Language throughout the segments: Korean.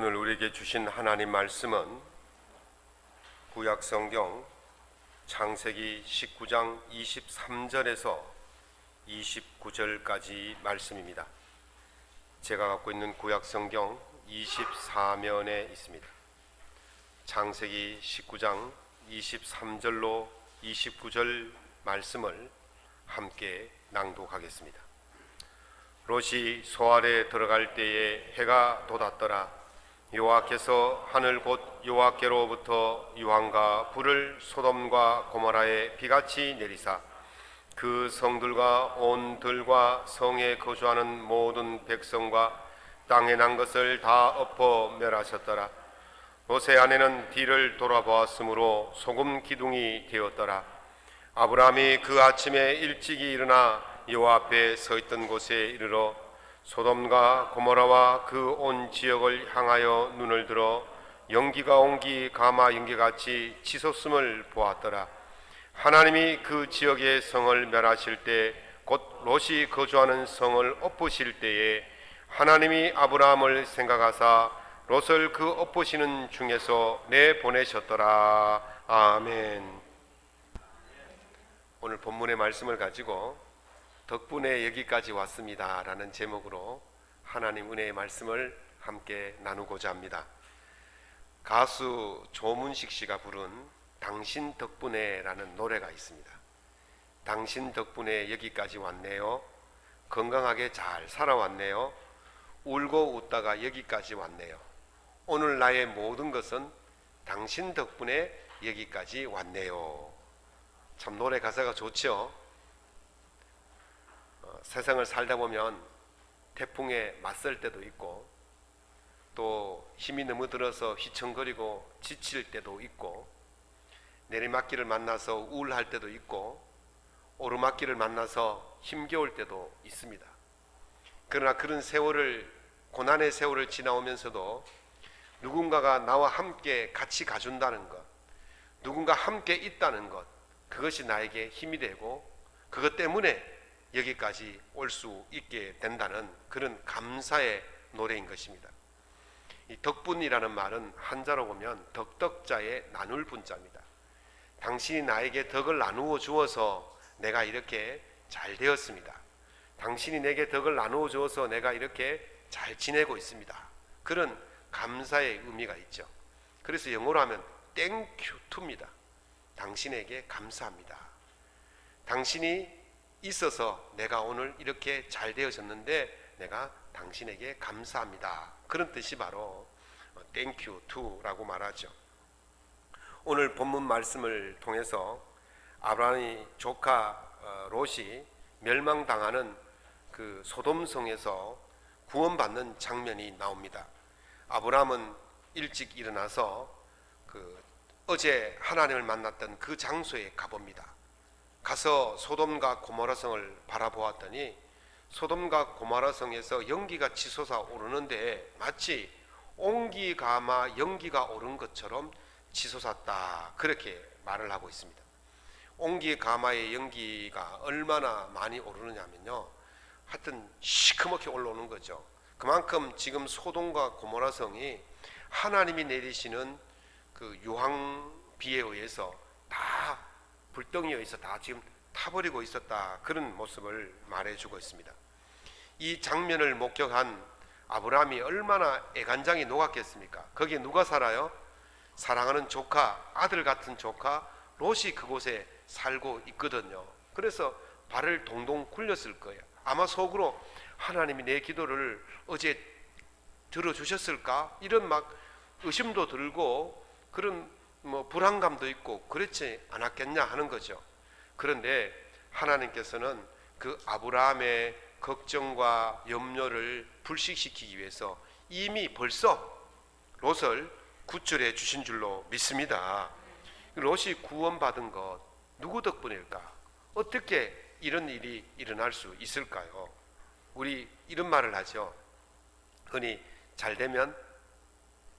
오늘 우리에게 주신 하나님 말씀은 구약성경 창세기 19장 23절에서 29절까지 말씀입니다. 제가 갖고 있는 구약성경 24면에 있습니다. 창세기 19장 23절로 29절 말씀을 함께 낭독하겠습니다. 롯이 소알에 들어갈 때에 해가 돋았더라. 여호와께서 하늘 곧 여호와께로부터 유황과 불을 소돔과 고모라에 비같이 내리사 그 성들과 온 들과 성에 거주하는 모든 백성과 땅에 난 것을 다 엎어 멸하셨더라. 롯의 아내는 뒤를 돌아보았으므로 소금 기둥이 되었더라. 아브라함이 그 아침에 일찍이 일어나 여호와 앞에 서 있던 곳에 이르러 소돔과 고모라와 그 온 지역을 향하여 눈을 들어 연기가 옹기 가마 연기같이 치솟음을 보았더라. 하나님이 그 지역의 성을 멸하실 때 곧 롯이 거주하는 성을 엎으실 때에 하나님이 아브라함을 생각하사 롯을 그 엎으시는 중에서 내보내셨더라. 아멘. 오늘 본문의 말씀을 가지고 덕분에 여기까지 왔습니다 라는 제목으로 하나님 은혜의 말씀을 함께 나누고자 합니다. 가수 조문식 씨가 부른 당신 덕분에 라는 노래가 있습니다. 당신 덕분에 여기까지 왔네요. 건강하게 잘 살아왔네요. 울고 웃다가 여기까지 왔네요. 오늘 나의 모든 것은 당신 덕분에 여기까지 왔네요. 참 노래 가사가 좋죠. 세상을 살다 보면 태풍에 맞설 때도 있고 또 힘이 너무 들어서 휘청거리고 지칠 때도 있고 내리막길을 만나서 우울할 때도 있고 오르막길을 만나서 힘겨울 때도 있습니다. 그러나 그런 세월을 고난의 세월을 지나오면서도 누군가가 나와 함께 같이 가준다는 것, 누군가 함께 있다는 것, 그것이 나에게 힘이 되고 그것 때문에 여기까지 올 수 있게 된다는 그런 감사의 노래인 것입니다. 이 덕분이라는 말은 한자로 보면 덕덕자의 나눌 분자입니다. 당신이 나에게 덕을 나누어 주어서 내가 이렇게 잘 되었습니다. 당신이 내게 덕을 나누어 주어서 내가 이렇게 잘 지내고 있습니다. 그런 감사의 의미가 있죠. 그래서 영어로 하면 Thank you to입니다. 당신에게 감사합니다. 당신이 있어서 내가 오늘 이렇게 잘 되어졌는데 내가 당신에게 감사합니다. 그런 뜻이 바로 Thank you to라고 말하죠. 오늘 본문 말씀을 통해서 아브라함의 조카 롯이 멸망당하는 그 소돔성에서 구원받는 장면이 나옵니다. 아브라함은 일찍 일어나서 어제 하나님을 만났던 그 장소에 가봅니다. 가서 소돔과 고모라 성을 바라보았더니 소돔과 고모라 성에서 연기가 치솟아 오르는데 마치 옹기가마 연기가 오른 것처럼 치솟았다, 그렇게 말을 하고 있습니다. 옹기가마의 연기가 얼마나 많이 오르느냐면요, 하여튼 시커멓게 올라오는 거죠. 그만큼 지금 소돔과 고모라 성이 하나님이 내리시는 그 유황비에 의해서 다 불덩이에 의해서 다 지금 타버리고 있었다, 그런 모습을 말해주고 있습니다. 이 장면을 목격한 아브라함이 얼마나 애간장이 녹았겠습니까? 거기에 누가 살아요? 사랑하는 조카, 아들 같은 조카 롯이 그곳에 살고 있거든요. 그래서 발을 동동 굴렸을 거예요. 아마 속으로 하나님이 내 기도를 어제 들어주셨을까? 이런 막 의심도 들고 그런 불안감도 있고 그렇지 않았겠냐 하는 거죠. 그런데 하나님께서는 그 아브라함의 걱정과 염려를 불식시키기 위해서 이미 벌써 롯을 구출해 주신 줄로 믿습니다. 롯이 구원받은 것 누구 덕분일까? 어떻게 이런 일이 일어날 수 있을까요? 우리 이런 말을 하죠. 흔히 잘 되면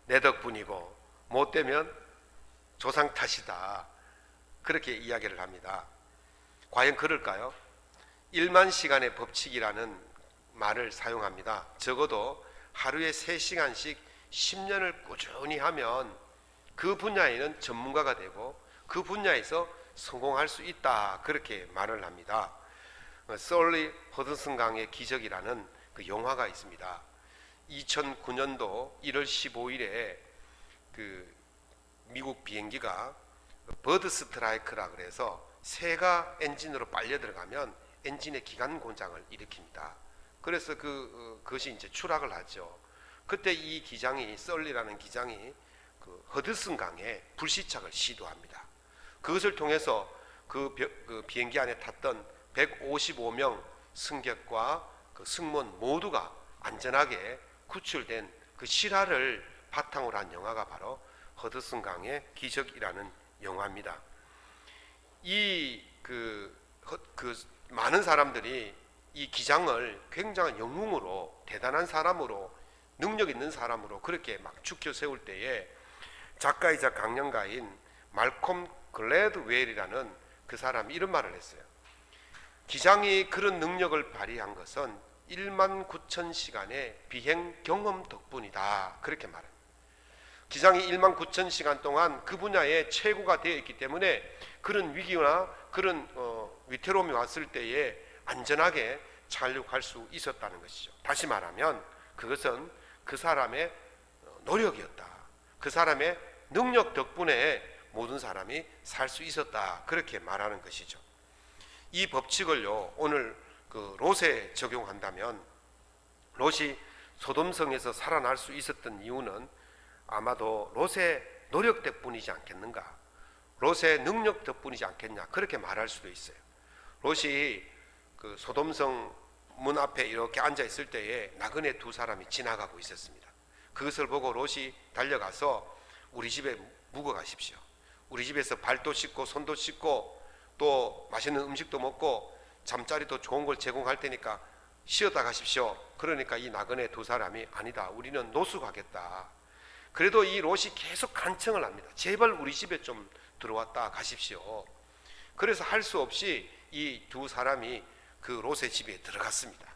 내 덕분이고 못 되면 조상 탓이다, 그렇게 이야기를 합니다. 과연 그럴까요? 1만 시간의 법칙이라는 말을 사용합니다. 적어도 하루에 3시간씩 10년을 꾸준히 하면 그 분야에는 전문가가 되고 그 분야에서 성공할 수 있다, 그렇게 말을 합니다. 솔리 허드슨 강의 기적이라는 그 영화가 있습니다. 2009년도 1월 15일에 그 미국 비행기가 버드 스트라이크라 그래서 새가 엔진으로 빨려 들어가면 엔진의 기관 고장을 일으킵니다. 그래서 그것이 이제 추락을 하죠. 그때 이 기장이, 썰리라는 기장이 그 허드슨 강에 불시착을 시도합니다. 그것을 통해서 그 비행기 안에 탔던 155명 승객과 그 승무원 모두가 안전하게 구출된 그 실화를 바탕으로 한 영화가 바로 허드슨 강의 기적이라는 영화입니다. 많은 사람들이 이 기장을 굉장한 영웅으로, 대단한 사람으로, 능력 있는 사람으로 그렇게 막 축켜 세울 때에 작가이자 강연가인 말콤 글래드웰이라는 그 사람이 이런 말을 했어요. 기장이 그런 능력을 발휘한 것은 1만 9천 시간의 비행 경험 덕분이다, 그렇게 말합니다. 기장이 1만 9천 시간 동안 그 분야에 최고가 되어 있기 때문에 그런 위기나 그런 위태로움이 왔을 때에 안전하게 착륙할 수 있었다는 것이죠. 다시 말하면 그것은 그 사람의 노력이었다. 그 사람의 능력 덕분에 모든 사람이 살 수 있었다, 그렇게 말하는 것이죠. 이 법칙을요, 오늘 그 롯에 적용한다면 롯이 소돔성에서 살아날 수 있었던 이유는 아마도 롯의 노력 덕분이지 않겠는가, 롯의 능력 덕분이지 않겠냐, 그렇게 말할 수도 있어요. 롯이 그 소돔성 문 앞에 이렇게 앉아 있을 때에 나그네 두 사람이 지나가고 있었습니다. 그것을 보고 롯이 달려가서 우리 집에 묵어 가십시오. 우리 집에서 발도 씻고 손도 씻고 또 맛있는 음식도 먹고 잠자리도 좋은 걸 제공할 테니까 쉬었다 가십시오. 그러니까 이 나그네 두 사람이 아니다, 우리는 노수 가겠다. 그래도 이 롯이 계속 간청을 합니다. 제발 우리 집에 좀 들어왔다 가십시오. 그래서 할 수 없이 이 두 사람이 그 롯의 집에 들어갔습니다.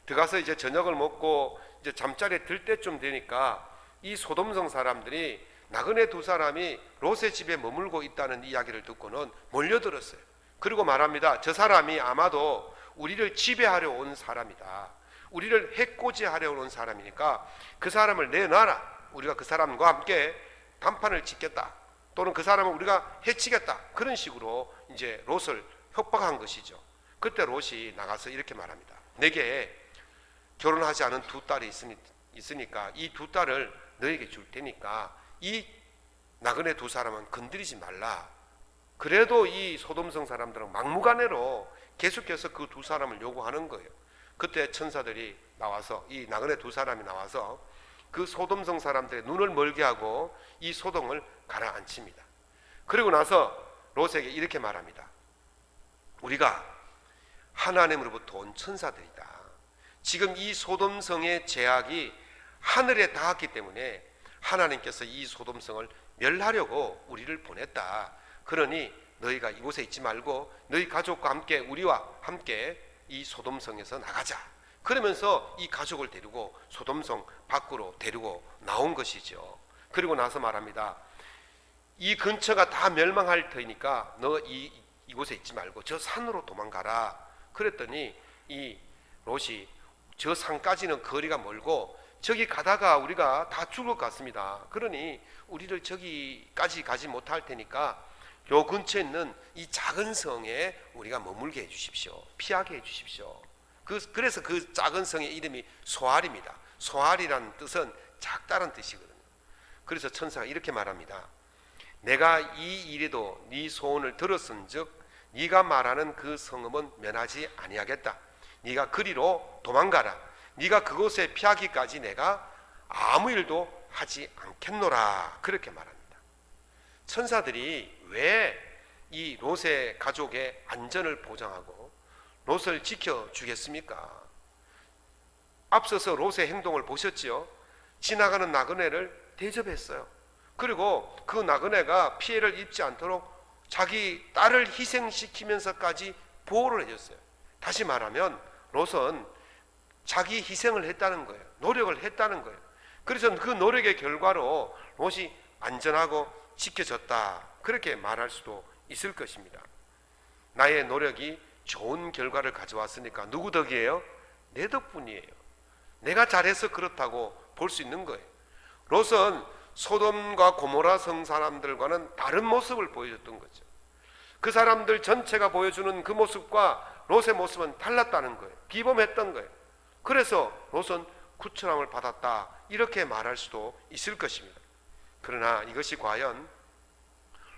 들어가서 이제 저녁을 먹고 이제 잠자리에 들 때쯤 되니까 이 소돔성 사람들이 나그네 두 사람이 롯의 집에 머물고 있다는 이야기를 듣고는 몰려들었어요. 그리고 말합니다. 저 사람이 아마도 우리를 지배하려 온 사람이다. 우리를 해코지하려 온 사람이니까 그 사람을 내놔라. 우리가 그 사람과 함께 단판을 짓겠다. 또는 그 사람을 우리가 해치겠다. 그런 식으로 이제 롯을 협박한 것이죠. 그때 롯이 나가서 이렇게 말합니다. 내게 결혼하지 않은 두 딸이 있으니까 이 두 딸을 너에게 줄 테니까 이 나그네 두 사람은 건드리지 말라. 그래도 이 소돔성 사람들은 막무가내로 계속해서 그 두 사람을 요구하는 거예요. 그때 천사들이 나와서, 이 나그네 두 사람이 나와서 그 소돔성 사람들의 눈을 멀게 하고 이 소돔을 가라앉힙니다. 그리고 나서 롯에게 이렇게 말합니다. 우리가 하나님으로부터 온 천사들이다. 지금 이 소돔성의 죄악이 하늘에 닿았기 때문에 하나님께서 이 소돔성을 멸하려고 우리를 보냈다. 그러니 너희가 이곳에 있지 말고 너희 가족과 함께 우리와 함께 이 소돔성에서 나가자. 그러면서 이 가족을 데리고 소돔성 밖으로 데리고 나온 것이죠. 그리고 나서 말합니다. 이 근처가 다 멸망할 터이니까 너 이곳에 있지 말고 저 산으로 도망가라. 그랬더니 이 롯이 저 산까지는 거리가 멀고 저기 가다가 우리가 다 죽을 것 같습니다. 그러니 우리를 저기까지 가지 못할 테니까 요 근처에 있는 이 작은 성에 우리가 머물게 해주십시오. 피하게 해주십시오. 그래서 그 작은 성의 이름이 소알입니다. 소알이라는 뜻은 작다는 뜻이거든요. 그래서 천사가 이렇게 말합니다. 내가 이 일에도 네 소원을 들었은즉 네가 말하는 그 성읍은 면하지 아니하겠다. 네가 그리로 도망가라. 네가 그곳에 피하기까지 내가 아무 일도 하지 않겠노라. 그렇게 말합니다. 천사들이 왜 이 롯의 가족의 안전을 보장하고 롯을 지켜주겠습니까? 앞서서 롯의 행동을 보셨지요? 지나가는 나그네를 대접했어요. 그리고 그 나그네가 피해를 입지 않도록 자기 딸을 희생시키면서까지 보호를 해줬어요. 다시 말하면 롯은 자기 희생을 했다는 거예요. 노력을 했다는 거예요. 그래서 그 노력의 결과로 롯이 안전하고 지켜졌다, 그렇게 말할 수도 있을 것입니다. 나의 노력이 좋은 결과를 가져왔으니까 누구 덕이에요? 내 덕분이에요. 내가 잘해서 그렇다고 볼 수 있는 거예요. 롯은 소돔과 고모라 성 사람들과는 다른 모습을 보여줬던 거죠. 그 사람들 전체가 보여주는 그 모습과 롯의 모습은 달랐다는 거예요. 비범했던 거예요. 그래서 롯은 구출함을 받았다, 이렇게 말할 수도 있을 것입니다. 그러나 이것이 과연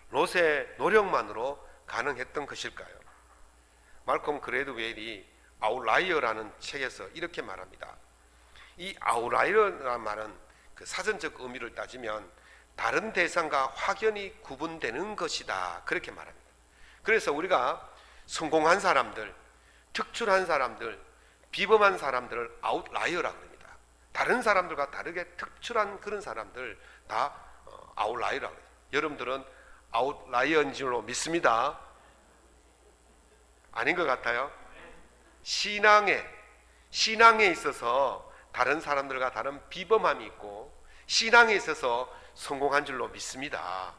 롯의 노력만으로 가능했던 것일까요? 말콤 그레드웰이 아웃라이어라는 책에서 이렇게 말합니다. 이 아웃라이어라는 말은 그 사전적 의미를 따지면 다른 대상과 확연히 구분되는 것이다, 그렇게 말합니다. 그래서 우리가 성공한 사람들, 특출한 사람들, 비범한 사람들을 아웃라이어라고 합니다. 다른 사람들과 다르게 특출한 그런 사람들 다 아웃라이어라고 해요. 여러분들은 아웃라이어인 줄로 믿습니다. 아닌 것 같아요. 신앙에 있어서 다른 사람들과 다른 비범함이 있고, 신앙에 있어서 성공한 줄로 믿습니다.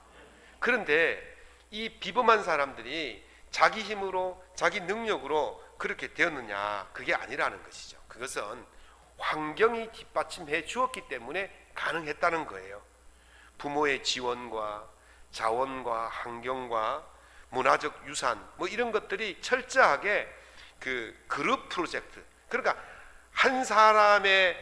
그런데 이 비범한 사람들이 자기 힘으로, 자기 능력으로 그렇게 되었느냐, 그게 아니라는 것이죠. 그것은 환경이 뒷받침해 주었기 때문에 가능했다는 거예요. 부모의 지원과 자원과 환경과 문화적 유산, 뭐 이런 것들이 철저하게 그 그룹 프로젝트, 그러니까 한 사람을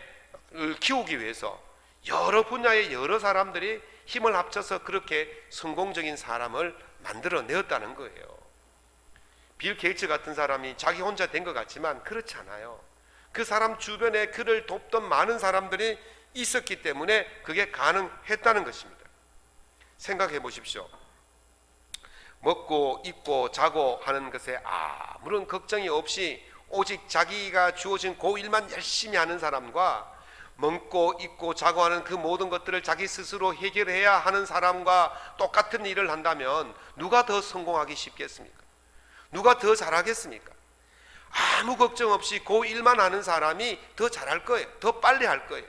키우기 위해서 여러 분야의 여러 사람들이 힘을 합쳐서 그렇게 성공적인 사람을 만들어내었다는 거예요. 빌 게이츠 같은 사람이 자기 혼자 된 것 같지만 그렇지 않아요. 그 사람 주변에 그를 돕던 많은 사람들이 있었기 때문에 그게 가능했다는 것입니다. 생각해 보십시오. 먹고 입고 자고 하는 것에 아무런 걱정이 없이 오직 자기가 주어진 그 일만 열심히 하는 사람과 먹고 입고 자고 하는 그 모든 것들을 자기 스스로 해결해야 하는 사람과 똑같은 일을 한다면 누가 더 성공하기 쉽겠습니까? 누가 더 잘하겠습니까? 아무 걱정 없이 그 일만 하는 사람이 더 잘할 거예요. 더 빨리 할 거예요.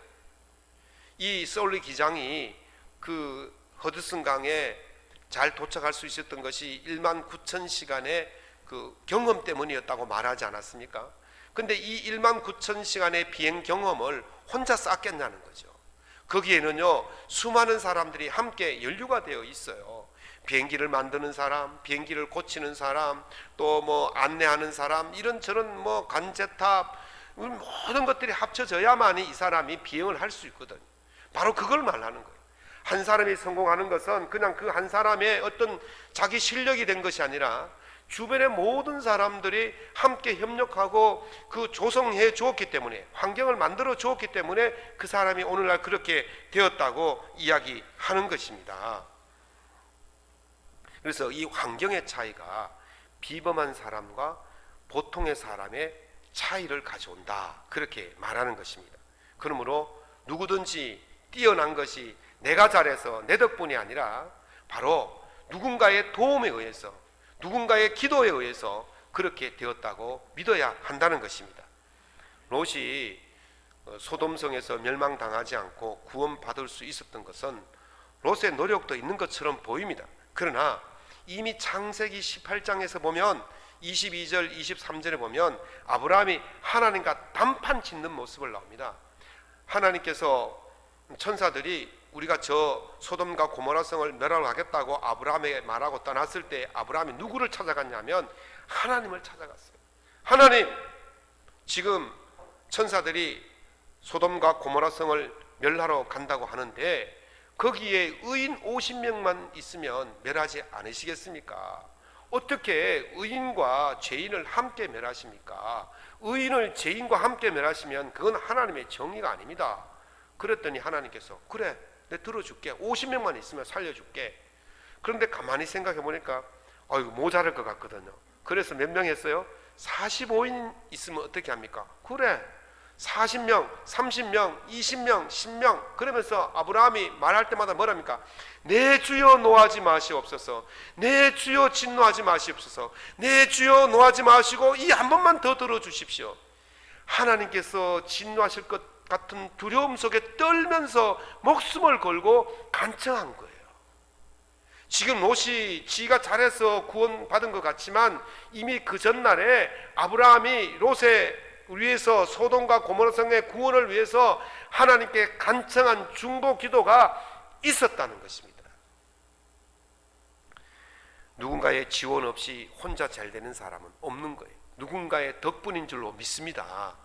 이 솔리 기장이 그 허드슨 강에 잘 도착할 수 있었던 것이 19,000시간의 그 경험 때문이었다고 말하지 않았습니까? 근데 이 19,000시간의 비행 경험을 혼자 쌓겠냐는 거죠. 거기에는요, 수많은 사람들이 함께 연루가 되어 있어요. 비행기를 만드는 사람, 비행기를 고치는 사람, 또 뭐 안내하는 사람, 이런저런 뭐 관제탑, 모든 것들이 합쳐져야만이 이 사람이 비행을 할 수 있거든요. 바로 그걸 말하는 거예요. 한 사람이 성공하는 것은 그냥 그 한 사람의 어떤 자기 실력이 된 것이 아니라 주변의 모든 사람들이 함께 협력하고 그 조성해 주었기 때문에, 환경을 만들어 주었기 때문에 그 사람이 오늘날 그렇게 되었다고 이야기하는 것입니다. 그래서 이 환경의 차이가 비범한 사람과 보통의 사람의 차이를 가져온다, 그렇게 말하는 것입니다. 그러므로 누구든지 뛰어난 것이 내가 잘해서 내 덕분이 아니라 바로 누군가의 도움에 의해서, 누군가의 기도에 의해서 그렇게 되었다고 믿어야 한다는 것입니다. 롯이 소돔성에서 멸망당하지 않고 구원받을 수 있었던 것은 롯의 노력도 있는 것처럼 보입니다. 그러나 이미 창세기 18장에서 보면 22절 23절에 보면 아브라함이 하나님과 단판 짓는 모습을 나옵니다. 하나님께서 천사들이 우리가 저 소돔과 고모라 성을 멸하겠다고 아브라함에게 말하고 떠났을 때 아브라함이 누구를 찾아갔냐면 하나님을 찾아갔어요. 하나님, 지금 천사들이 소돔과 고모라 성을 멸하러 간다고 하는데 거기에 의인 50명만 있으면 멸하지 않으시겠습니까? 어떻게 의인과 죄인을 함께 멸하십니까? 의인을 죄인과 함께 멸하시면 그건 하나님의 정의가 아닙니다. 그랬더니 하나님께서 그래, 내가 들어줄게. 50명만 있으면 살려줄게. 그런데 가만히 생각해 보니까 이거 모자랄 것 같거든요. 그래서 몇 명 했어요? 45인 있으면 어떻게 합니까? 그래, 40명, 30명, 20명, 10명. 그러면서 아브라함이 말할 때마다 뭐랍니까? 내 주여 노하지 마시옵소서. 내 주여 진노하지 마시옵소서. 내 주여 노하지 마시고 이 한 번만 더 들어주십시오. 하나님께서 진노하실 것 같은 두려움 속에 떨면서 목숨을 걸고 간청한 거예요. 지금 롯이 지가 잘해서 구원받은 것 같지만 이미 그 전날에 아브라함이 롯에 위해서 소돔과 고모라 성의 구원을 위해서 하나님께 간청한 중보 기도가 있었다는 것입니다. 누군가의 지원 없이 혼자 잘 되는 사람은 없는 거예요. 누군가의 덕분인 줄로 믿습니다.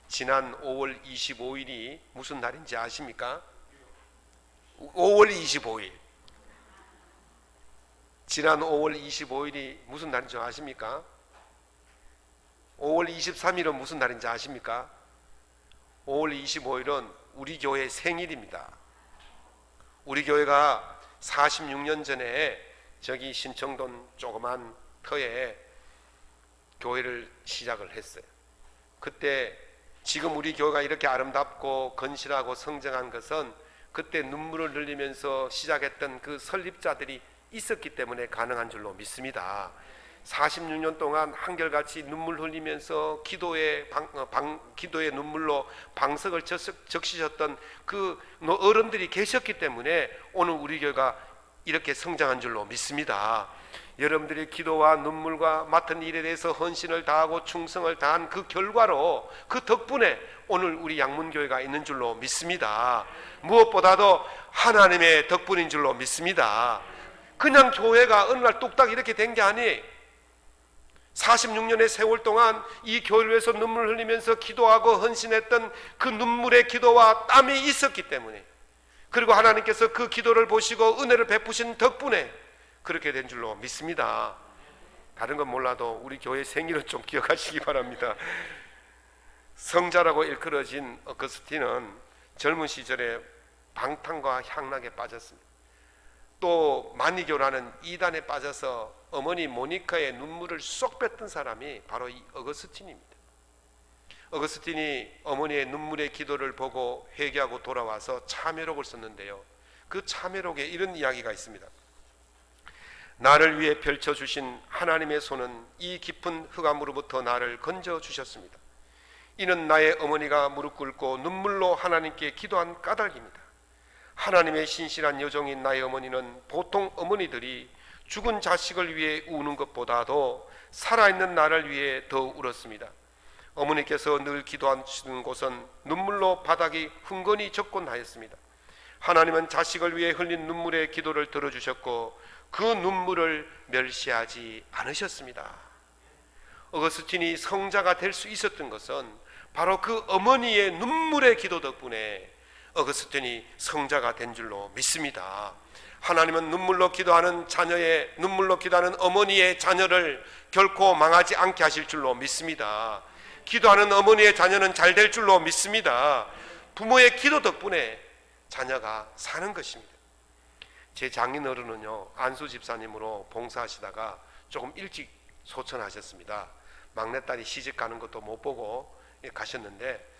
지난 5월 25일이 무슨 날인지 아십니까? 5월 25일. 지난 5월 25일이 무슨 날인지 아십니까? 5월 23일은 무슨 날인지 아십니까? 5월 25일은 우리 교회 생일입니다. 우리 교회가 46년 전에 저기 신청동 조그만 터에 교회를 시작을 했어요. 그때 지금 우리 교회가 이렇게 아름답고 건실하고 성장한 것은 그때 눈물을 흘리면서 시작했던 그 설립자들이 있었기 때문에 가능한 줄로 믿습니다. 46년 동안 한결같이 눈물 흘리면서 기도의 눈물로 방석을 적시셨던 그 어른들이 계셨기 때문에 오늘 우리 교회가 이렇게 성장한 줄로 믿습니다. 여러분들의 기도와 눈물과 맡은 일에 대해서 헌신을 다하고 충성을 다한 그 결과로 그 덕분에 오늘 우리 양문교회가 있는 줄로 믿습니다. 무엇보다도 하나님의 덕분인 줄로 믿습니다. 그냥 교회가 어느 날 뚝딱 이렇게 된 게 아니에요. 46년의 세월 동안 이 교회를 위해서 눈물 흘리면서 기도하고 헌신했던 그 눈물의 기도와 땀이 있었기 때문에, 그리고 하나님께서 그 기도를 보시고 은혜를 베푸신 덕분에 그렇게 된 줄로 믿습니다. 다른 건 몰라도 우리 교회 생일은 좀 기억하시기 바랍니다. 성자라고 일컬어진 어거스틴은 젊은 시절에 방탕과 향락에 빠졌습니다. 또 만이교라는 이단에 빠져서 어머니 모니카의 눈물을 쏙 뺐던 사람이 바로 이 어거스틴입니다. 어거스틴이 어머니의 눈물의 기도를 보고 회개하고 돌아와서 참회록을 썼는데요, 그 참회록에 이런 이야기가 있습니다. 나를 위해 펼쳐주신 하나님의 손은 이 깊은 흑암으로부터 나를 건져주셨습니다. 이는 나의 어머니가 무릎 꿇고 눈물로 하나님께 기도한 까닭입니다. 하나님의 신실한 여종인 나의 어머니는 보통 어머니들이 죽은 자식을 위해 우는 것보다도 살아있는 나를 위해 더 울었습니다. 어머니께서 늘 기도하시는 곳은 눈물로 바닥이 흥건히 젖곤 하였습니다. 하나님은 자식을 위해 흘린 눈물의 기도를 들어주셨고 그 눈물을 멸시하지 않으셨습니다. 어거스틴이 성자가 될 수 있었던 것은 바로 그 어머니의 눈물의 기도 덕분에 어거스틴이 성자가 된 줄로 믿습니다. 하나님은 눈물로 기도하는 자녀의, 눈물로 기도하는 어머니의 자녀를 결코 망하지 않게 하실 줄로 믿습니다. 기도하는 어머니의 자녀는 잘 될 줄로 믿습니다. 부모의 기도 덕분에 자녀가 사는 것입니다. 제 장인어른은요, 안수 집사님으로 봉사하시다가 조금 일찍 소천하셨습니다. 막내딸이 시집 가는 것도 못 보고 가셨는데,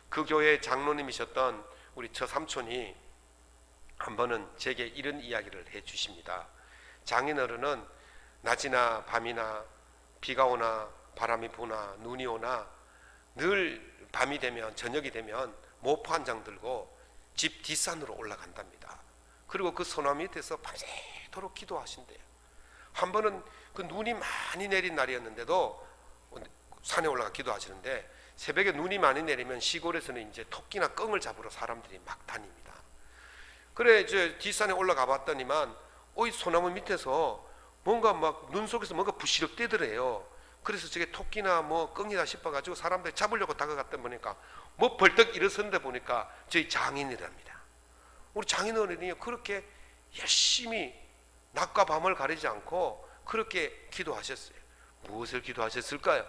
그 교회 장로님이셨던 우리 처삼촌이 한 번은 제게 이런 이야기를 해 주십니다. 장인어른은 낮이나 밤이나 비가 오나 바람이 부나 눈이 오나 늘 밤이 되면, 저녁이 되면 모포 한 장 들고 집 뒷산으로 올라간답니다. 그리고 그 소나무 밑에서 밤새도록 기도하신대요. 한 번은 그 눈이 많이 내린 날이었는데도 산에 올라가 기도하시는데, 새벽에 눈이 많이 내리면 시골에서는 이제 토끼나 꿩을 잡으러 사람들이 막 다닙니다. 그래 이제 뒷산에 올라가 봤더니만 이 소나무 밑에서 뭔가 막 눈 속에서 뭔가 부시럭대더래요. 그래서 저게 토끼나 뭐 꿩이다 싶어가지고 사람들이 잡으려고 다가갔다 보니까 뭐 벌떡 일어섰는데 보니까 저희 장인이랍니다. 우리 장인어른이 그렇게 열심히 낮과 밤을 가리지 않고 그렇게 기도하셨어요. 무엇을 기도하셨을까요?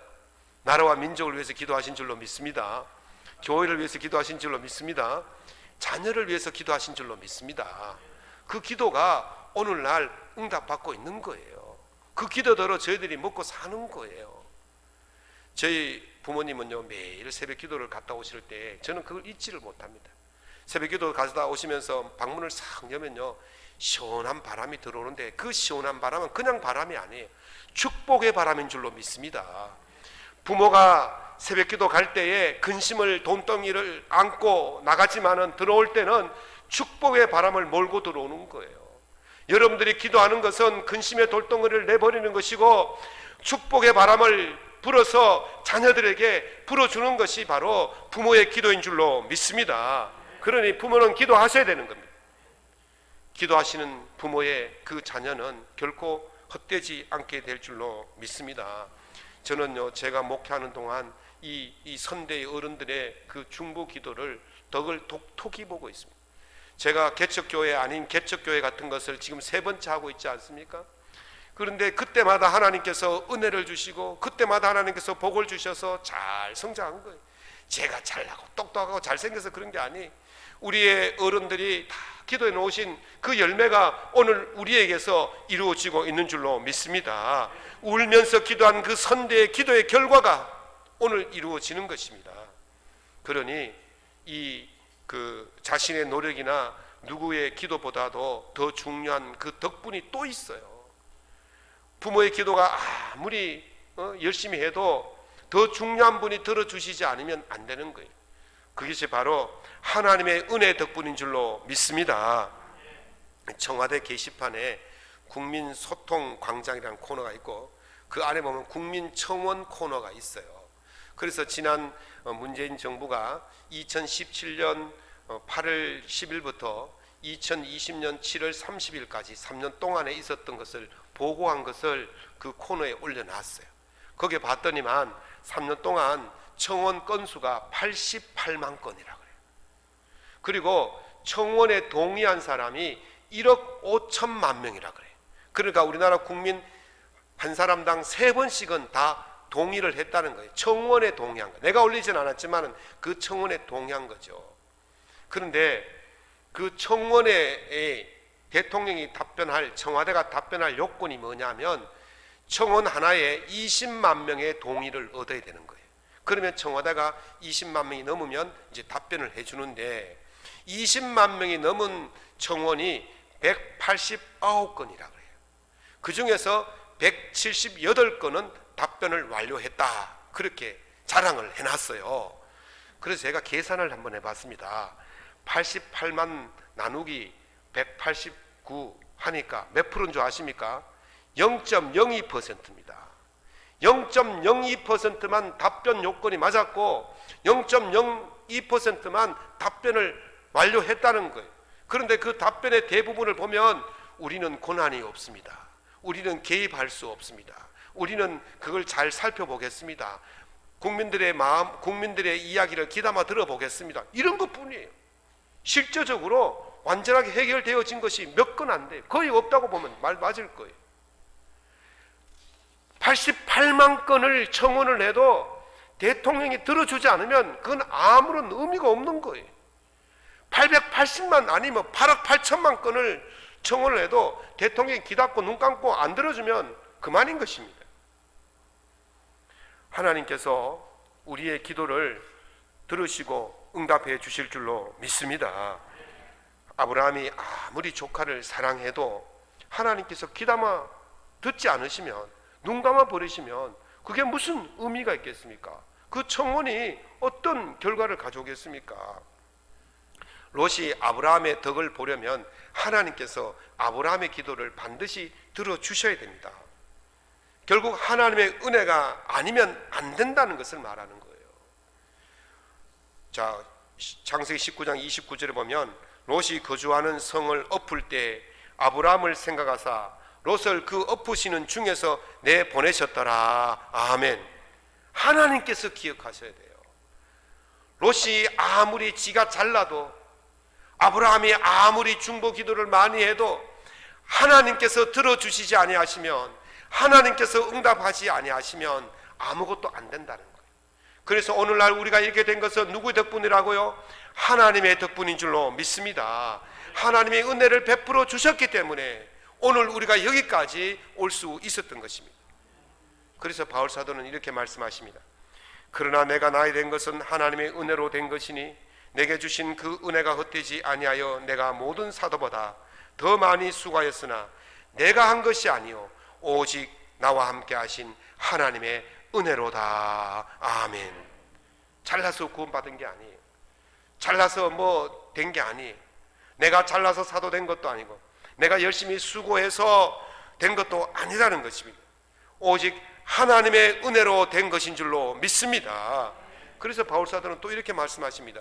나라와 민족을 위해서 기도하신 줄로 믿습니다. 교회를 위해서 기도하신 줄로 믿습니다. 자녀를 위해서 기도하신 줄로 믿습니다. 그 기도가 오늘날 응답받고 있는 거예요. 그 기도대로 저희들이 먹고 사는 거예요. 저희 부모님은요, 매일 새벽 기도를 갔다 오실 때 저는 그걸 잊지를 못합니다. 새벽 기도 갔다 오시면서 방문을 싹 여면요, 시원한 바람이 들어오는데 그 시원한 바람은 그냥 바람이 아니에요. 축복의 바람인 줄로 믿습니다. 부모가 새벽기도 갈 때에 근심을 돈덩이를 안고 나가지만은 들어올 때는 축복의 바람을 몰고 들어오는 거예요. 여러분들이 기도하는 것은 근심의 돌덩이를 내버리는 것이고 축복의 바람을 불어서 자녀들에게 불어주는 것이 바로 부모의 기도인 줄로 믿습니다. 그러니 부모는 기도하셔야 되는 겁니다. 기도하시는 부모의 그 자녀는 결코 헛되지 않게 될 줄로 믿습니다. 저는요, 제가 목회하는 동안 이 선대의 어른들의 그 중보 기도를 덕을 독톡히 보고 있습니다. 제가 개척교회 아닌 개척교회 같은 것을 지금 3번째 하고 있지 않습니까? 그런데 그때마다 하나님께서 은혜를 주시고 그때마다 하나님께서 복을 주셔서 잘 성장한 거예요. 제가 잘나고 똑똑하고 잘생겨서 그런 게 아니, 우리의 어른들이 다 기도해 놓으신 그 열매가 오늘 우리에게서 이루어지고 있는 줄로 믿습니다. 울면서 기도한 그 선대의 기도의 결과가 오늘 이루어지는 것입니다. 그러니 그 자신의 노력이나 누구의 기도보다도 더 중요한 그 덕분이 또 있어요. 부모의 기도가 아무리 열심히 해도 더 중요한 분이 들어주시지 않으면 안 되는 거예요. 그것이 바로 하나님의 은혜 덕분인 줄로 믿습니다. 청와대 게시판에 국민소통광장이라는 코너가 있고 그 안에 보면 국민청원 코너가 있어요. 그래서 지난 문재인 정부가 2017년 8월 10일부터 2020년 7월 30일까지 3년 동안에 있었던 것을 보고한 것을 그 코너에 올려놨어요. 거기에 봤더니만 3년 동안 청원 건수가 88만 건이라 그래요. 그리고 청원에 동의한 사람이 1억 5천만 명이라 그래요. 그러니까 우리나라 국민 한 사람당 3번씩은 다 동의를 했다는 거예요. 청원에 동의한 거. 내가 올리진 않았지만 그 청원에 동의한 거죠. 그런데 그 청원에 대통령이 답변할, 청와대가 답변할 요건이 뭐냐면 청원 하나에 20만 명의 동의를 얻어야 되는 거예요. 그러면 청와대가 20만 명이 넘으면 이제 답변을 해주는데 20만 명이 넘은 청원이 189건이라 그래요. 그 중에서 178건은 답변을 완료했다, 그렇게 자랑을 해놨어요. 그래서 제가 계산을 한번 해봤습니다. 88만 나누기 189 하니까 몇 프로인 줄 아십니까? 0.02%입니다. 0.02%만 답변 요건이 맞았고 0.02%만 답변을 완료했다는 거예요. 그런데 그 답변의 대부분을 보면 우리는 권한이 없습니다. 우리는 개입할 수 없습니다. 우리는 그걸 잘 살펴보겠습니다. 국민들의 마음, 국민들의 이야기를 귀담아 들어보겠습니다. 이런 것뿐이에요. 실제적으로 완전하게 해결되어진 것이 몇 건 안 돼요. 거의 없다고 보면 말 맞을 거예요. 88만 건을 청원을 해도 대통령이 들어주지 않으면 그건 아무런 의미가 없는 거예요. 880만 아니면 8억 8천만 건을 청원을 해도 대통령이 귀 닫고 눈 감고 안 들어주면 그만인 것입니다. 하나님께서 우리의 기도를 들으시고 응답해 주실 줄로 믿습니다. 아브라함이 아무리 조카를 사랑해도 하나님께서 귀담아 듣지 않으시면, 눈 감아 버리시면 그게 무슨 의미가 있겠습니까? 그 청원이 어떤 결과를 가져오겠습니까? 롯이 아브라함의 덕을 보려면 하나님께서 아브라함의 기도를 반드시 들어주셔야 됩니다. 결국 하나님의 은혜가 아니면 안 된다는 것을 말하는 거예요. 자, 창세기 19장 29절에 보면 롯이 거주하는 성을 엎을 때 아브라함을 생각하사 롯을 그 엎으시는 중에서 내보내셨더라. 아멘. 하나님께서 기억하셔야 돼요. 롯이 아무리 지가 잘나도, 아브라함이 아무리 중보 기도를 많이 해도 하나님께서 들어주시지 아니하시면, 하나님께서 응답하지 아니하시면 아무것도 안 된다는 거예요. 그래서 오늘날 우리가 이렇게 된 것은 누구의 덕분이라고요? 하나님의 덕분인 줄로 믿습니다. 하나님의 은혜를 베풀어 주셨기 때문에 오늘 우리가 여기까지 올 수 있었던 것입니다. 그래서 바울 사도는 이렇게 말씀하십니다. 그러나 내가 나이 된 것은 하나님의 은혜로 된 것이니 내게 주신 그 은혜가 헛되지 아니하여 내가 모든 사도보다 더 많이 수고하였으나 내가 한 것이 아니요 오직 나와 함께 하신 하나님의 은혜로다. 아멘. 잘나서 구원받은 게 아니에요. 잘나서 뭐 된 게 아니에요. 내가 잘나서 사도 된 것도 아니고 내가 열심히 수고해서 된 것도 아니라는 것입니다. 오직 하나님의 은혜로 된 것인 줄로 믿습니다. 그래서 바울사도는 또 이렇게 말씀하십니다.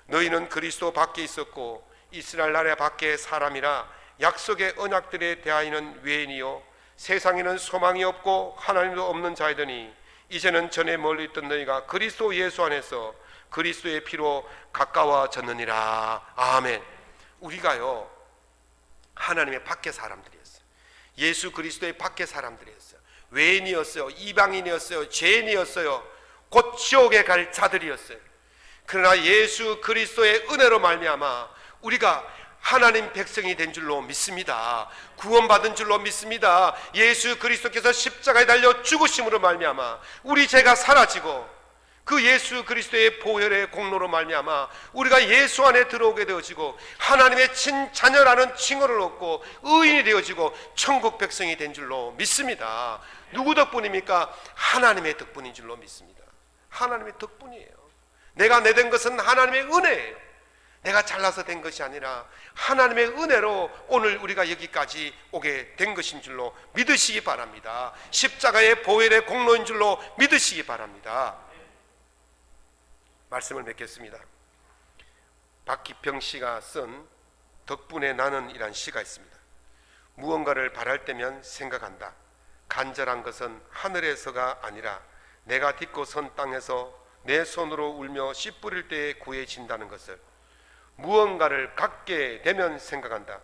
너희는 그리스도 밖에 있었고 이스라엘 나라 밖의 사람이라 약속의 언약들에 대하여는 외인이요 세상에는 소망이 없고 하나님도 없는 자이더니 이제는 전에 멀리 있던 너희가 그리스도 예수 안에서 그리스도의 피로 가까워졌느니라. 아멘. 우리가요 하나님의 밖의 사람들이었어요. 예수 그리스도의 밖의 사람들이었어요. 외인이었어요. 이방인이었어요. 죄인이었어요. 곧 지옥에 갈 자들이었어요. 그러나 예수 그리스도의 은혜로 말미암아 우리가 하나님 백성이 된 줄로 믿습니다. 구원받은 줄로 믿습니다. 예수 그리스도께서 십자가에 달려 죽으심으로 말미암아 우리 죄가 사라지고 그 예수 그리스도의 보혈의 공로로 말미암아 우리가 예수 안에 들어오게 되어지고 하나님의 친자녀라는 칭호를 얻고 의인이 되어지고 천국 백성이 된 줄로 믿습니다. 누구 덕분입니까? 하나님의 덕분인 줄로 믿습니다. 하나님의 덕분이에요. 내가 내 된 것은 하나님의 은혜예요. 내가 잘나서 된 것이 아니라 하나님의 은혜로 오늘 우리가 여기까지 오게 된 것인 줄로 믿으시기 바랍니다. 십자가의 보혈의 공로인 줄로 믿으시기 바랍니다. 말씀을 맺겠습니다. 박기평 씨가 쓴 덕분에 나는 이란 시가 있습니다. 무언가를 바랄 때면 생각한다. 간절한 것은 하늘에서가 아니라 내가 딛고 선 땅에서 내 손으로 울며 씨 뿌릴 때에 구해진다는 것을 무언가를 갖게 되면 생각한다.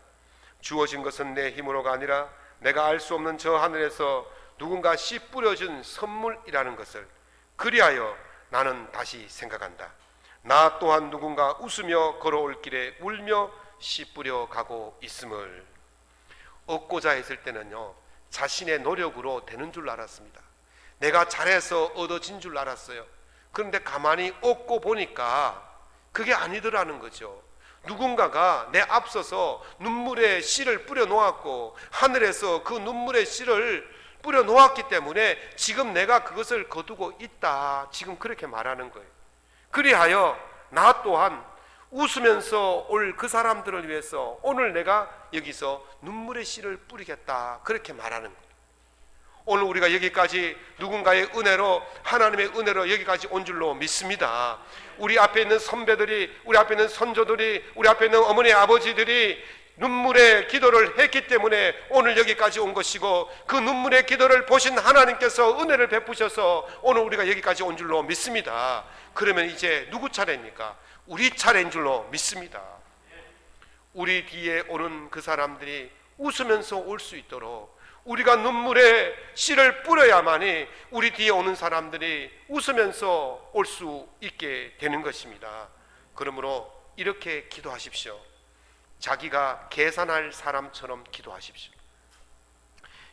주어진 것은 내 힘으로가 아니라 내가 알 수 없는 저 하늘에서 누군가 씨 뿌려준 선물이라는 것을 그리하여 나는 다시 생각한다. 나 또한 누군가 웃으며 걸어올 길에 울며 씨 뿌려 가고 있음을. 얻고자 했을 때는요 자신의 노력으로 되는 줄 알았습니다. 내가 잘해서 얻어진 줄 알았어요. 그런데 가만히 얻고 보니까 그게 아니더라는 거죠. 누군가가 내 앞서서 눈물의 씨를 뿌려 놓았고 하늘에서 그 눈물의 씨를 뿌려 놓았기 때문에 지금 내가 그것을 거두고 있다. 지금 그렇게 말하는 거예요. 그리하여 나 또한 웃으면서 올 그 사람들을 위해서 오늘 내가 여기서 눈물의 씨를 뿌리겠다. 그렇게 말하는 거예요. 오늘 우리가 여기까지 누군가의 은혜로 하나님의 은혜로 여기까지 온 줄로 믿습니다. 우리 앞에 있는 선배들이 우리 앞에 있는 선조들이 우리 앞에 있는 어머니 아버지들이 눈물의 기도를 했기 때문에 오늘 여기까지 온 것이고 그 눈물의 기도를 보신 하나님께서 은혜를 베푸셔서 오늘 우리가 여기까지 온 줄로 믿습니다. 그러면 이제 누구 차례입니까? 우리 차례인 줄로 믿습니다. 우리 뒤에 오는 그 사람들이 웃으면서 올 수 있도록 우리가 눈물의 씨를 뿌려야만이 우리 뒤에 오는 사람들이 웃으면서 올 수 있게 되는 것입니다. 그러므로 이렇게 기도하십시오. 자기가 계산할 사람처럼 기도하십시오.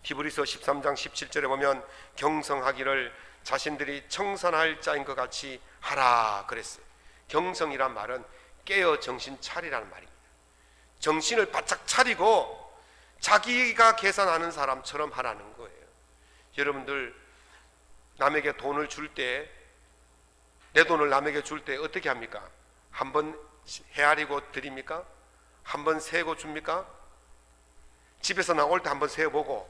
히브리서 13장 17절에 보면 경성하기를 자신들이 청산할 자인 것 같이 하라 그랬어요. 경성이란 말은 깨어 정신 차리라는 말입니다. 정신을 바짝 차리고 자기가 계산하는 사람처럼 하라는 거예요. 여러분들 남에게 돈을 줄 때 내 돈을 남에게 줄 때 어떻게 합니까? 한번 헤아리고 드립니까? 한번 세고 줍니까? 집에서 나올 때 한번 세어보고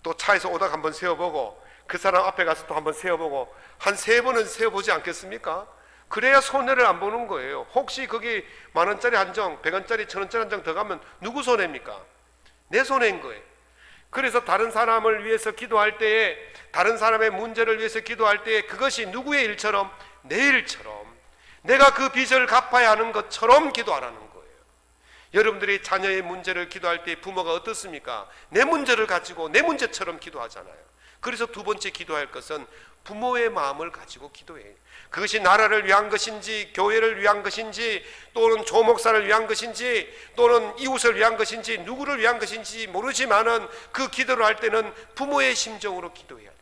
또 차에서 오다가 한번 세어보고 그 사람 앞에 가서 또 한번 세어보고 한 3번은 세어보지 않겠습니까? 그래야 손해를 안 보는 거예요. 혹시 거기 만원짜리 한 장, 100원짜리 1000원짜리 한 장 더 가면 누구 손해입니까? 내 손해인 거예요. 그래서 다른 사람을 위해서 기도할 때에 다른 사람의 문제를 위해서 기도할 때에 그것이 누구의 일처럼 내 일처럼 내가 그 빚을 갚아야 하는 것처럼 기도하라는 거예요. 여러분들이 자녀의 문제를 기도할 때 부모가 어떻습니까? 내 문제를 가지고 내 문제처럼 기도하잖아요. 그래서 두 번째 기도할 것은 부모의 마음을 가지고 기도해요. 그것이 나라를 위한 것인지 교회를 위한 것인지 또는 조목사를 위한 것인지 또는 이웃을 위한 것인지 누구를 위한 것인지 모르지만은 그 기도를 할 때는 부모의 심정으로 기도해야 돼요.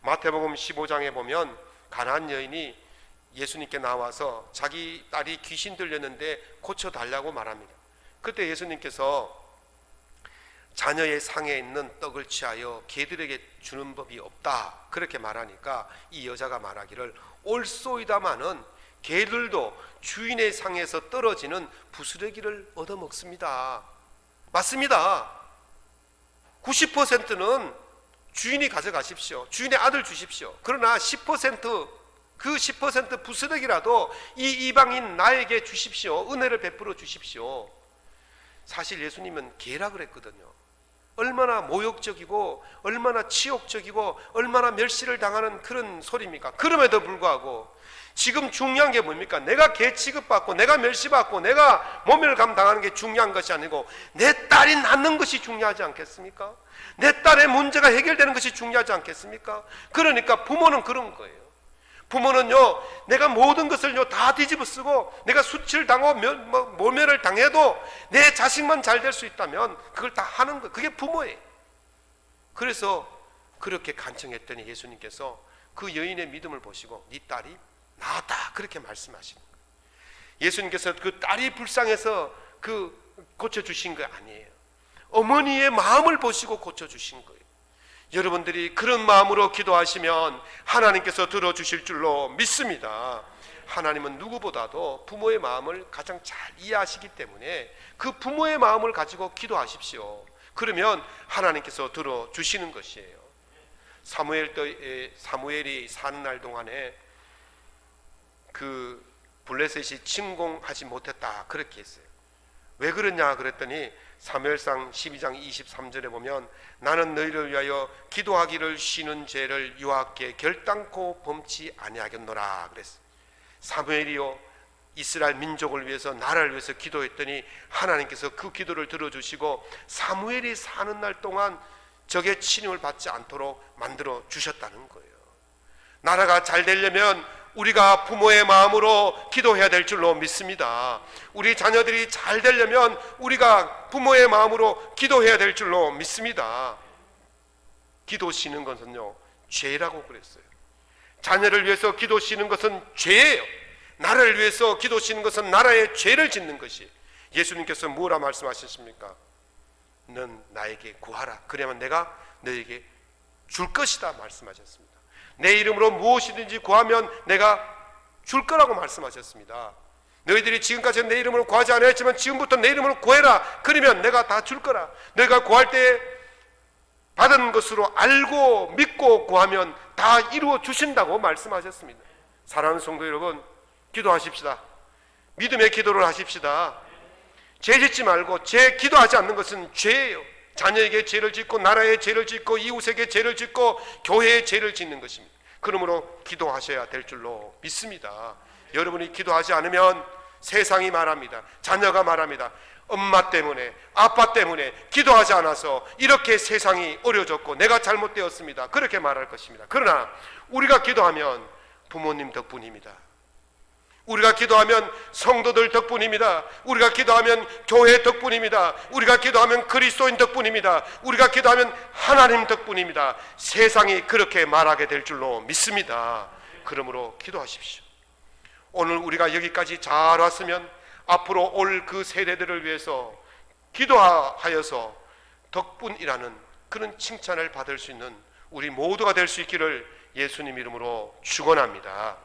마태복음 15장에 보면 가나안 여인이 예수님께 나와서 자기 딸이 귀신 들렸는데 고쳐달라고 말합니다. 그때 예수님께서 자녀의 상에 있는 떡을 취하여 개들에게 주는 법이 없다, 그렇게 말하니까 이 여자가 말하기를 옳소이다마는 개들도 주인의 상에서 떨어지는 부스러기를 얻어먹습니다. 맞습니다. 90%는 주인이 가져가십시오. 주인의 아들 주십시오. 그러나 10%, 그 10% 부스러기라도 이 이방인 나에게 주십시오. 은혜를 베풀어 주십시오. 사실 예수님은 개라 그랬거든요. 얼마나 모욕적이고 얼마나 치욕적이고 얼마나 멸시를 당하는 그런 소리입니까? 그럼에도 불구하고 지금 중요한 게 뭡니까? 내가 개 취급받고 내가 멸시받고 내가 모멸감 당하는 게 중요한 것이 아니고 내 딸이 낫는 것이 중요하지 않겠습니까? 내 딸의 문제가 해결되는 것이 중요하지 않겠습니까? 그러니까 부모는 그런 거예요. 부모는요, 내가 모든 것을요 다 뒤집어 쓰고 내가 수치를 당하고 모멸을 당해도 내 자식만 잘 될 수 있다면 그걸 다 하는 거예요. 그게 부모예요. 그래서 그렇게 간청했더니 예수님께서 그 여인의 믿음을 보시고 네 딸이 나았다, 그렇게 말씀하시는 거예요. 예수님께서 그 딸이 불쌍해서 고쳐주신 거 아니에요. 어머니의 마음을 보시고 고쳐주신 거예요. 여러분들이 그런 마음으로 기도하시면 하나님께서 들어주실 줄로 믿습니다. 하나님은 누구보다도 부모의 마음을 가장 잘 이해하시기 때문에 그 부모의 마음을 가지고 기도하십시오. 그러면 하나님께서 들어주시는 것이에요. 사무엘이 사는 날 동안에 그 블레셋이 침공하지 못했다, 그렇게 했어요. 왜 그러냐 그랬더니 사무엘상 12장 23절에 보면 나는 너희를 위하여 기도하기를 쉬는 죄를 여호와께 결단코 범치 아니하겠노라 그랬어요. 사무엘이요 이스라엘 민족을 위해서 나라를 위해서 기도했더니 하나님께서 그 기도를 들어주시고 사무엘이 사는 날 동안 적의 침입을 받지 않도록 만들어 주셨다는 거예요. 나라가 잘 되려면 우리가 부모의 마음으로 기도해야 될 줄로 믿습니다. 우리 자녀들이 잘 되려면 우리가 부모의 마음으로 기도해야 될 줄로 믿습니다. 기도 쉬는 것은요 죄라고 그랬어요. 자녀를 위해서 기도 쉬는 것은 죄예요. 나라를 위해서 기도 쉬는 것은 나라의 죄를 짓는 것이. 예수님께서 뭐라 말씀하셨습니까? 넌 나에게 구하라, 그러면 내가 너에게 줄 것이다 말씀하셨습니다. 내 이름으로 무엇이든지 구하면 내가 줄 거라고 말씀하셨습니다. 너희들이 지금까지 내 이름으로 구하지 않았지만 지금부터 내 이름으로 구해라, 그러면 내가 다 줄 거라. 너희가 구할 때 받은 것으로 알고 믿고 구하면 다 이루어 주신다고 말씀하셨습니다. 사랑하는 성도 여러분, 기도하십시다. 믿음의 기도를 하십시다. 죄 짓지 말고, 기도하지 않는 것은 죄예요. 자녀에게 죄를 짓고 나라에 죄를 짓고 이웃에게 죄를 짓고 교회에 죄를 짓는 것입니다. 그러므로 기도하셔야 될 줄로 믿습니다. 여러분이 기도하지 않으면 세상이 말합니다. 자녀가 말합니다. 엄마 때문에 아빠 때문에 기도하지 않아서 이렇게 세상이 어려졌고 내가 잘못되었습니다, 그렇게 말할 것입니다. 그러나 우리가 기도하면 부모님 덕분입니다. 우리가 기도하면 성도들 덕분입니다. 우리가 기도하면 교회 덕분입니다. 우리가 기도하면 그리스도인 덕분입니다. 우리가 기도하면 하나님 덕분입니다. 세상이 그렇게 말하게 될 줄로 믿습니다. 그러므로 기도하십시오. 오늘 우리가 여기까지 잘 왔으면 앞으로 올 그 세대들을 위해서 기도하여서 덕분이라는 그런 칭찬을 받을 수 있는 우리 모두가 될 수 있기를 예수님 이름으로 축원합니다.